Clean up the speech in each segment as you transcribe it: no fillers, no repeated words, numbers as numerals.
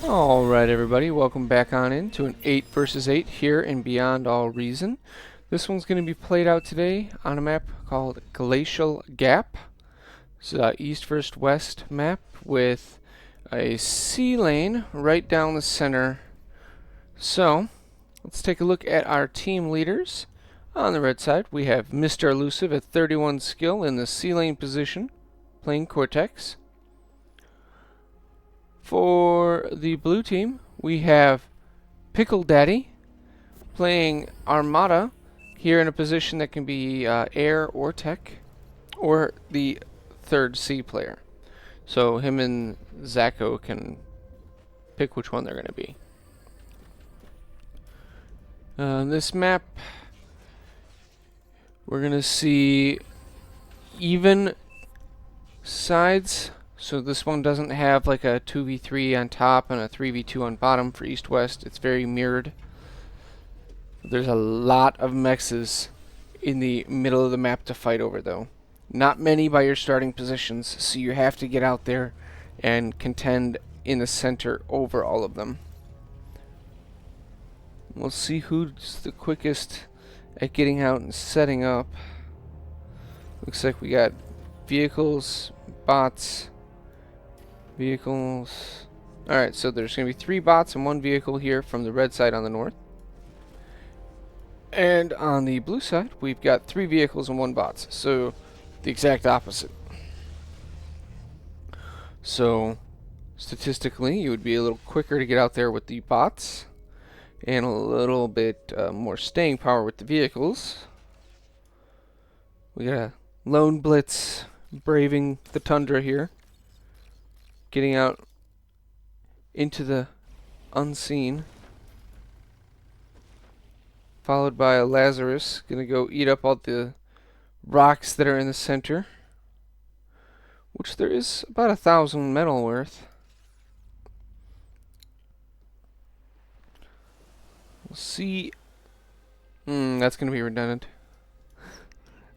Alright everybody, welcome back on into an 8 versus 8 here in Beyond All Reason. This one's going to be played out today on a map called Glacial Gap. It's an east versus west map with a sea lane right down the center. So, let's take a look at our team leaders. On the red side, we have Mr. Elusive at 31 skill in the sea lane position, playing Cortex. For the blue team, we have Pickle Daddy playing Armada here in a position that can be air or tech, or the third C player. So him and Zacho can pick which one they're going to be. This map, we're going to see even sides. So this one doesn't have like a 2v3 on top and a 3v2 on bottom for east-west. It's very mirrored. There's a lot of mexes in the middle of the map to fight over, though. Not many by your starting positions, so you have to get out there and contend in the center over all of them. We'll see who's the quickest at getting out and setting up. Looks like we got vehicles, bots, vehicles. Alright, so there's going to be 3 bots and 1 vehicle here from the red side on the north. And on the blue side, we've got 3 vehicles and 1 bots. So, the exact opposite. So, statistically, you would be a little quicker to get out there with the bots. And a little bit more staying power with the vehicles. We got a lone blitz braving the tundra here. Getting out into the unseen. Followed by a Lazarus. Gonna go eat up all the rocks that are in the center. Which there is about 1,000 metal worth. We'll see. That's gonna be redundant.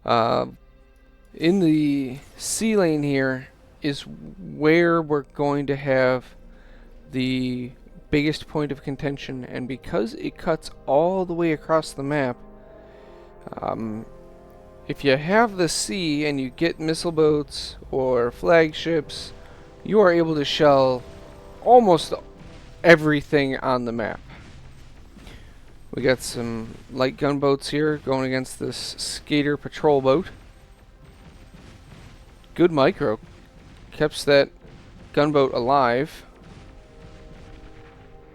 In the sea lane here is where we're going to have the biggest point of contention, and because it cuts all the way across the map, if you have the sea and you get missile boats or flagships, you are able to shell almost everything on the map. We got some light gunboats here going against this skater patrol boat. Good micro. Keeps that gunboat alive.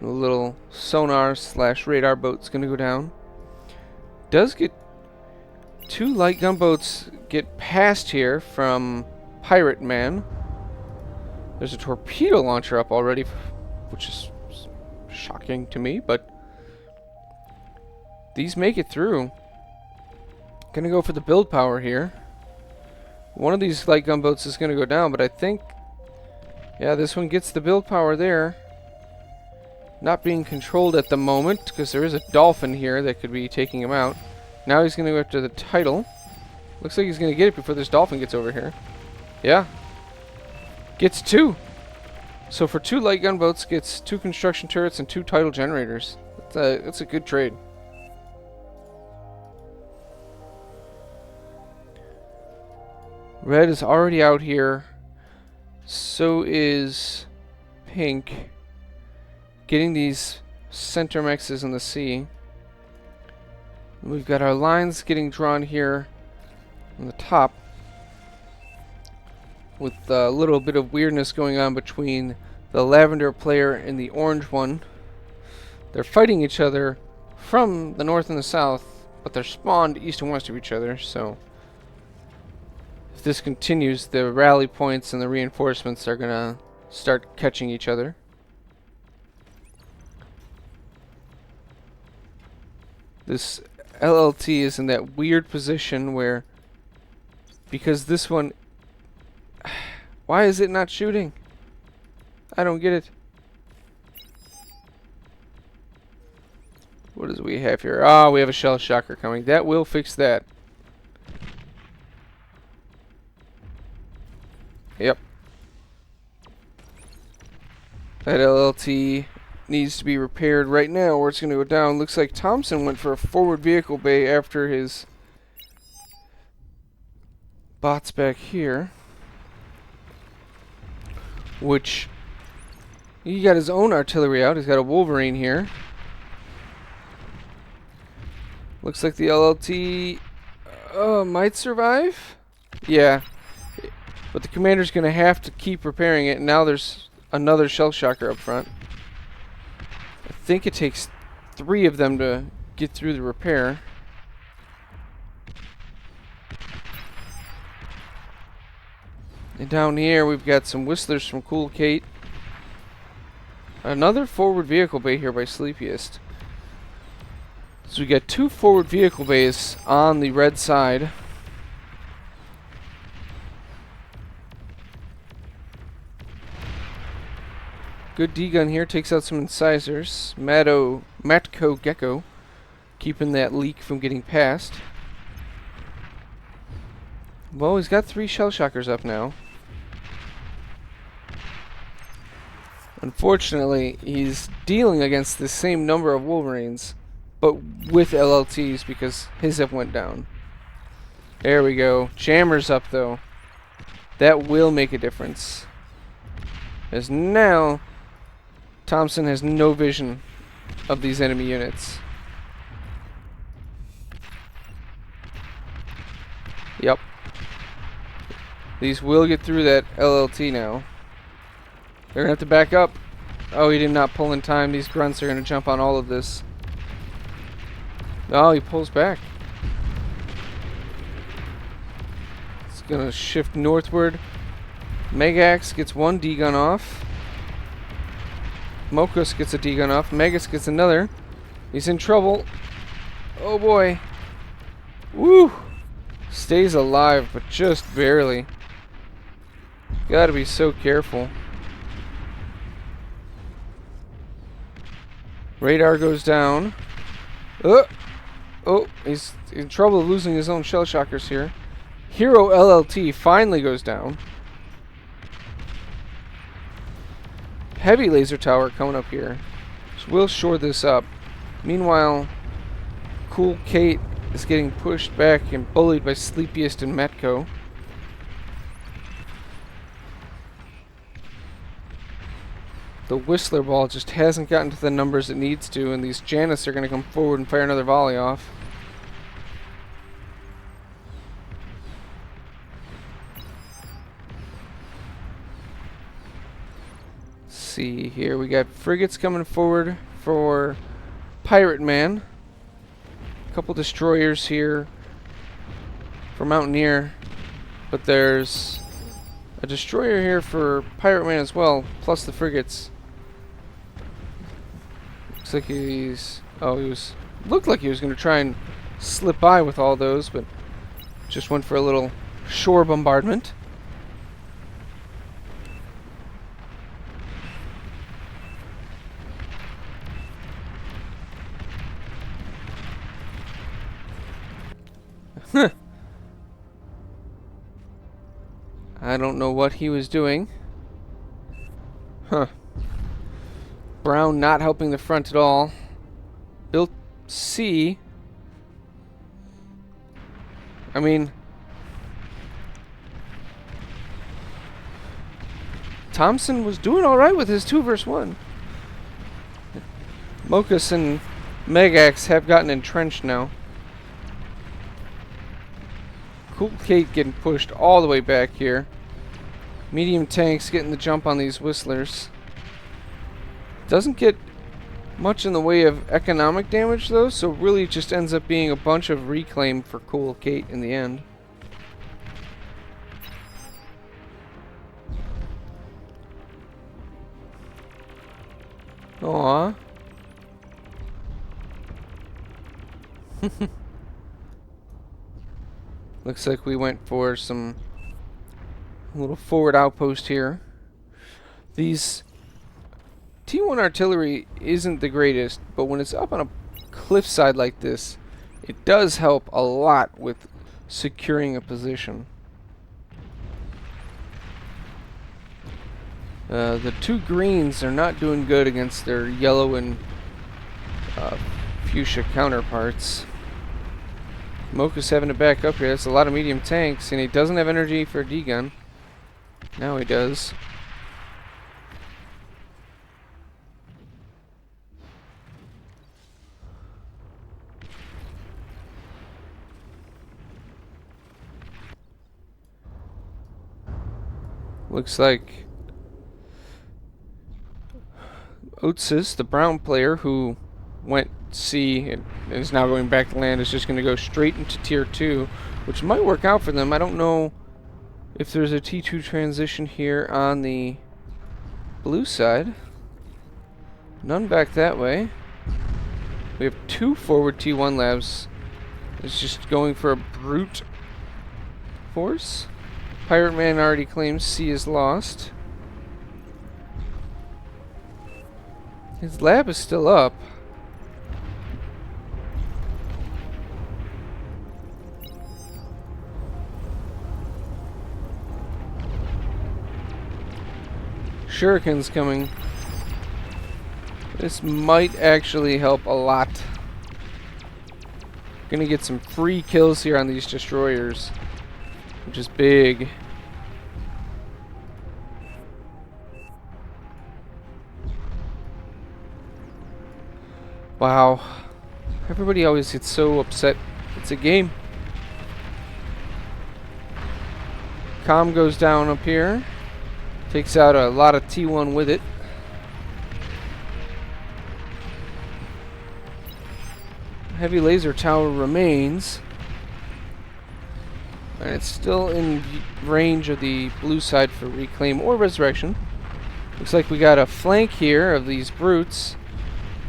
A little sonar / radar boat's gonna go down. Does get 2 light gunboats get past here from Pirate Man. There's a torpedo launcher up already, which is shocking to me, but these make it through. Gonna go for the build power here. One of these light gunboats is gonna go down, but I think, yeah, this one gets the build power there. Not being controlled at the moment, because there is a dolphin here that could be taking him out. Now he's gonna go after the title. Looks like he's gonna get it before this dolphin gets over here. Yeah. Gets 2. So for 2 light gunboats, gets 2 construction turrets and 2 title generators. That's a good trade. Red is already out here. So is pink. Getting these center mexes in the sea. We've got our lines getting drawn here on the top, with a little bit of weirdness going on between the lavender player and the orange one. They're fighting each other from the north and the south, but they're spawned east and west of each other, so if this continues, the rally points and the reinforcements are gonna start catching each other. This LLT is in that weird position where, because this one, why is it not shooting? I don't get it. What does we have here? Ah, we have a shell shocker coming. That will fix that. Yep. That LLT needs to be repaired right now or it's going to go down. Looks like Thompson went for a forward vehicle bay after his bots back here. Which, he got his own artillery out. He's got a Wolverine here. Looks like the LLT might survive. Yeah. But the commander's going to have to keep repairing it. And now there's another shell shocker up front. I think it takes 3 of them to get through the repair. And down here we've got some whistlers from Cool Kate. Another forward vehicle bay here by Sleepiest. So we got 2 forward vehicle bays on the red side. Good D-gun here, takes out some incisors. Matko Gecko, keeping that leak from getting past. Well, he's got 3 shell shockers up now. Unfortunately, he's dealing against the same number of Wolverines, but with LLTs because his have went down. There we go. Jammer's up though. That will make a difference. As now, Thompson has no vision of these enemy units. Yep. These will get through that LLT now. They're going to have to back up. Oh, he did not pull in time. These grunts are going to jump on all of this. Oh, he pulls back. It's going to shift northward. Megax gets 1 D-gun off. Mokus gets a D-gun off. Megas gets another. He's in trouble. Oh boy. Woo! Stays alive, but just barely. Gotta be so careful. Radar goes down. Oh, he's in trouble losing his own shell shockers here. Hero LLT finally goes down. Heavy laser tower coming up here. So we'll shore this up. Meanwhile, Cool Kate is getting pushed back and bullied by Sleepiest and Metco. The Whistler ball just hasn't gotten to the numbers it needs to, and these Janus are going to come forward and fire another volley off. See here, we got frigates coming forward for Pirate Man. A couple destroyers here for Mountaineer, but there's a destroyer here for Pirate Man as well, plus the frigates. Looks like looked like he was going to try and slip by with all those, but just went for a little shore bombardment. I don't know what he was doing. Brown not helping the front at all. Built C. I mean, Thompson was doing alright with his 2 versus 1. Mokus and Megax have gotten entrenched now. Cool Kate getting pushed all the way back here. Medium tanks getting the jump on these Whistlers. Doesn't get much in the way of economic damage though, so really it just ends up being a bunch of reclaim for Cool Kate in the end. Aww. Looks like we went for some little forward outpost here. These T1 artillery isn't the greatest, but when it's up on a cliffside like this, it does help a lot with securing a position. The two greens are not doing good against their yellow and fuchsia counterparts. Mocha's having to back up here. That's a lot of medium tanks, and he doesn't have energy for a D-gun. Now he does. Looks like Otsis, the brown player who went C and is now going back to land, is just going to go straight into tier 2, which might work out for them. I don't know if there's a T2 transition here on the blue side. None back that way. We have 2 forward T1 labs. It's just going for a brute force. Pirate Man already claims C is lost. His lab is still up. Shuriken's coming. This might actually help a lot. Gonna get some free kills here on these destroyers, which is big. Wow. Everybody always gets so upset. It's a game. Comm goes down up here. Takes out a lot of T1 with it. Heavy laser tower remains. And it's still in range of the blue side for reclaim or resurrection. Looks like we got a flank here of these brutes.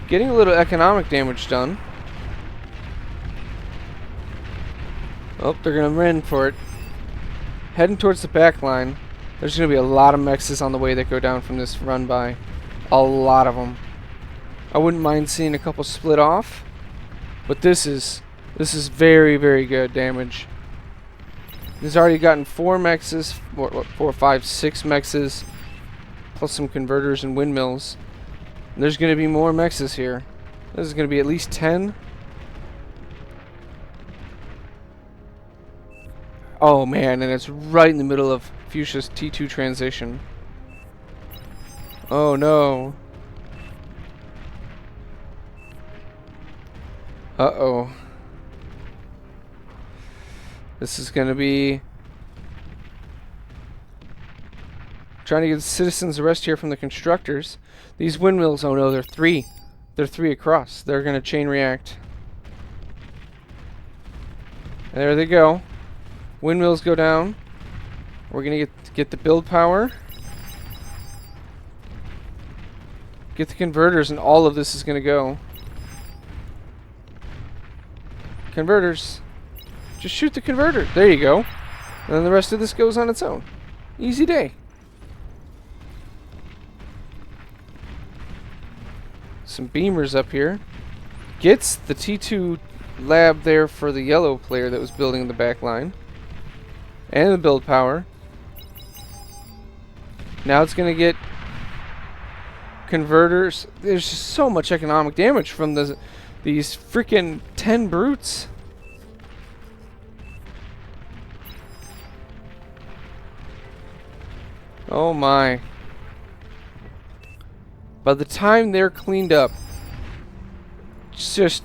Getting a little economic damage done. Oh, they're going to run for it. Heading towards the back line. There's going to be a lot of mexes on the way that go down from this run by. A lot of them. I wouldn't mind seeing a couple split off. But this is very, very good damage. He's already gotten 4 mexes. 4, 5, 6 mexes. Plus some converters and windmills. And there's going to be more mexes here. This is going to be at least 10. Oh man, and it's right in the middle of Fuchsia's T2 transition. Oh no. Uh-oh. This is going to be trying to get citizens arrest here from the constructors. These windmills, oh no, they're 3. They're 3 across. They're going to chain react. There they go. Windmills go down. We're going to get the build power. Get the converters, and all of this is going to go. Converters. Just shoot the converter. There you go. And then the rest of this goes on its own. Easy day. Some beamers up here. Gets the T2 lab there for the yellow player that was building the back line. And the build power. Now it's going to get converters. There's just so much economic damage from these freaking 10 brutes. Oh my. By the time they're cleaned up, it's just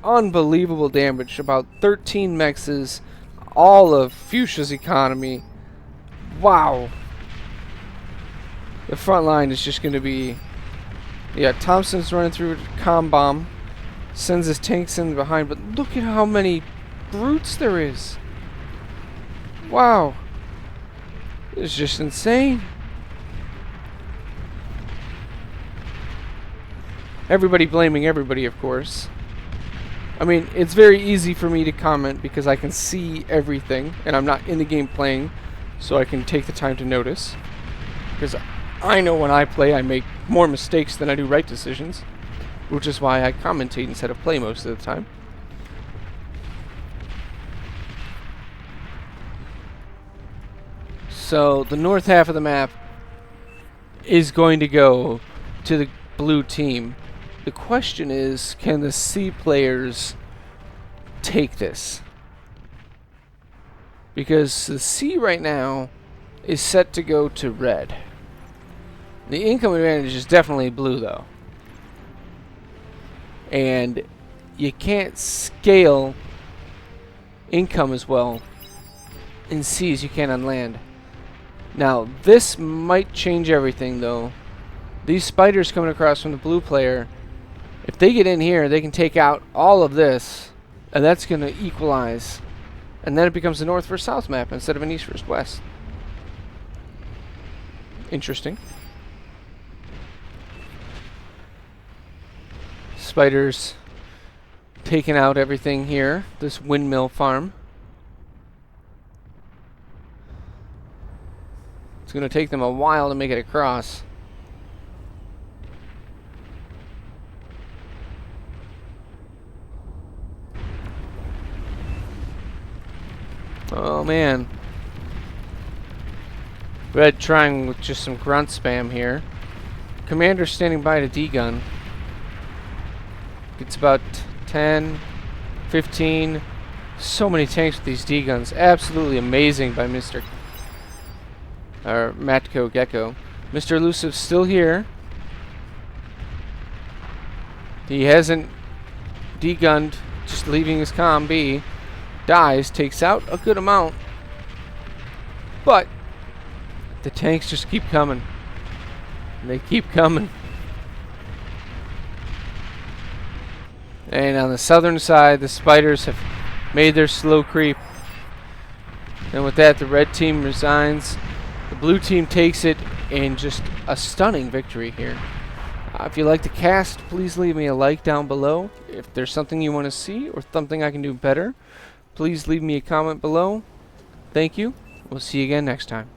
unbelievable damage. About 13 mexes, all of Fuchsia's economy. Wow. The front line is just going to be... Yeah, Thompson's running through comm bomb. Sends his tanks in behind, but look at how many brutes there is. Wow. It's just insane. Everybody blaming everybody, of course. I mean, it's very easy for me to comment because I can see everything, and I'm not in the game playing, so I can take the time to notice. Because I know when I play, I make more mistakes than I do right decisions, which is why I commentate instead of play most of the time. So, the north half of the map is going to go to the blue team. The question is, can the C players take this? Because the C right now is set to go to red. The income advantage is definitely blue though. And you can't scale income as well in C as you can on land. Now, this might change everything though. These spiders coming across from the blue player, if they get in here, they can take out all of this, and that's going to equalize. And then it becomes a north versus south map instead of an east versus west. Interesting. Spiders taking out everything here, this windmill farm. It's going to take them a while to make it across. Oh man. Red trying with just some grunt spam here. Commander standing by to D-gun. It's about 10, 15. So many tanks with these D-guns. Absolutely amazing by Mr. Matko Gecko. Mr. Elusive's still here. He hasn't D-gunned, just leaving his comm be. Dies, takes out a good amount. But the tanks just keep coming. They keep coming. And on the southern side, the spiders have made their slow creep. And with that, the red team resigns. The blue team takes it in just a stunning victory here. If you like the cast, please leave me a like down below. If there's something you want to see or something I can do better, please leave me a comment below. Thank you. We'll see you again next time.